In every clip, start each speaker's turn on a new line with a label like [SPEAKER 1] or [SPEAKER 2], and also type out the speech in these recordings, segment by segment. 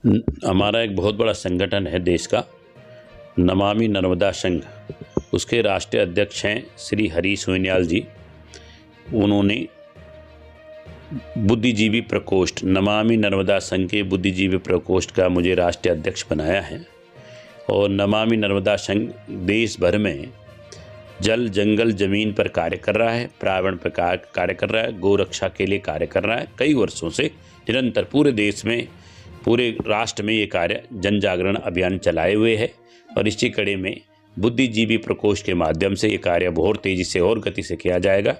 [SPEAKER 1] हमारा एक बहुत बड़ा संगठन है देश का, नमामि नर्मदा संघ। उसके राष्ट्रीय अध्यक्ष हैं श्री हरीश सोनियाल जी। उन्होंने बुद्धिजीवी प्रकोष्ठ, नमामि नर्मदा संघ के बुद्धिजीवी प्रकोष्ठ का मुझे राष्ट्रीय अध्यक्ष बनाया है। और नमामि नर्मदा संघ देश भर में जल जंगल ज़मीन पर कार्य कर रहा है, पर्यावरण पर कार्य कर रहा है, गौ रक्षा के लिए कार्य कर रहा है। कई वर्षों से निरंतर पूरे देश में, पूरे राष्ट्र में ये कार्य जन जागरण अभियान चलाए हुए है। और इसी कड़ी में बुद्धिजीवी प्रकोष्ठ के माध्यम से ये कार्य बहुत तेज़ी से और गति से किया जाएगा।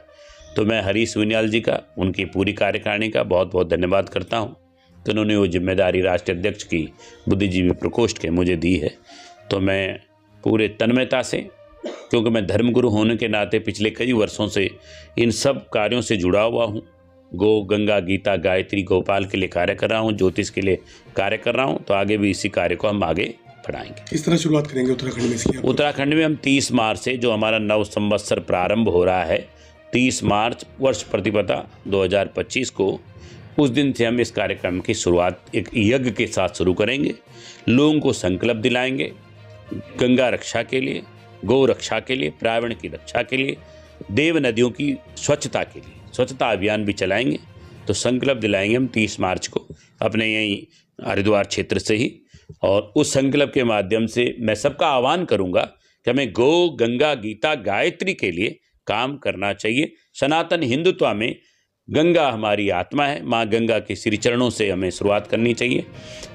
[SPEAKER 1] तो मैं हरीश सोनियाल जी का, उनकी पूरी कार्यकारिणी का बहुत बहुत धन्यवाद करता हूँ तो उन्होंने वो जिम्मेदारी राष्ट्रीय अध्यक्ष की बुद्धिजीवी प्रकोष्ठ के मुझे दी है। तो मैं पूरे तन्मयता से, क्योंकि मैं धर्मगुरु होने के नाते पिछले कई वर्षों से इन सब कार्यों से जुड़ा हुआ हूँ। गौ, गंगा, गीता, गायत्री, गोपाल के लिए कार्य कर रहा हूँ, ज्योतिष के लिए कार्य कर रहा हूँ। तो आगे भी इसी कार्य को हम आगे बढ़ाएंगे।
[SPEAKER 2] किस तरह शुरुआत करेंगे उत्तराखंड में इसकी?
[SPEAKER 1] उत्तराखंड में हम 30 मार्च से, जो हमारा नव संवत्सर प्रारंभ हो रहा है, 30 मार्च वर्ष प्रतिपदा 2025 को, उस दिन से हम इस कार्यक्रम की शुरुआत एक यज्ञ के साथ शुरू करेंगे। लोगों को संकल्प दिलाएंगे गंगा रक्षा के लिए, गौ रक्षा के लिए, पर्यावरण की रक्षा के लिए, देव नदियों की स्वच्छता के लिए स्वच्छता अभियान भी चलाएंगे। तो संकल्प दिलाएंगे हम 30 मार्च को अपने यहीं हरिद्वार क्षेत्र से ही। और उस संकल्प के माध्यम से मैं सबका आह्वान करूंगा कि हमें गौ, गंगा, गीता, गायत्री के लिए काम करना चाहिए। सनातन हिंदुत्व में गंगा हमारी आत्मा है, माँ गंगा के श्री चरणों से हमें शुरुआत करनी चाहिए।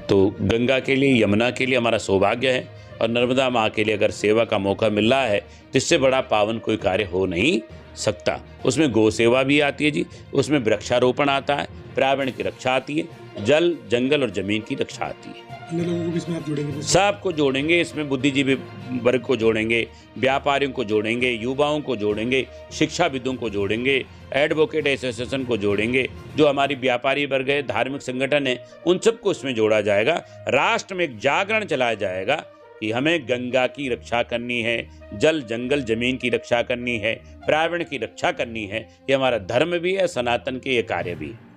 [SPEAKER 1] तो गंगा के लिए, यमुना के लिए हमारा सौभाग्य है, और नर्मदा माँ के लिए अगर सेवा का मौका मिल रहा है तो इससे बड़ा पावन कोई कार्य हो नहीं सकता। उसमें गौ सेवा भी आती है जी, उसमें वृक्षारोपण आता है, पर्यावरण की रक्षा आती है, जल जंगल और जमीन की रक्षा आती है।
[SPEAKER 2] अन्य लोगों को भी इसमें आप जोड़ेंगे?
[SPEAKER 1] सबको जोड़ेंगे, इसमें बुद्धिजीवी वर्ग को जोड़ेंगे, व्यापारियों को जोड़ेंगे, युवाओं को जोड़ेंगे, शिक्षाविदों को जोड़ेंगे, एडवोकेट एसोसिएशन को जोड़ेंगे, जो हमारी व्यापारी वर्ग है, धार्मिक संगठन है, उन सबको इसमें जोड़ा जाएगा। राष्ट्र में एक जागरण चलाया जाएगा कि हमें गंगा की रक्षा करनी है, जल जंगल जमीन की रक्षा करनी है, पर्यावरण की रक्षा करनी है। ये हमारा धर्म भी है, सनातन के ये कार्य भी है।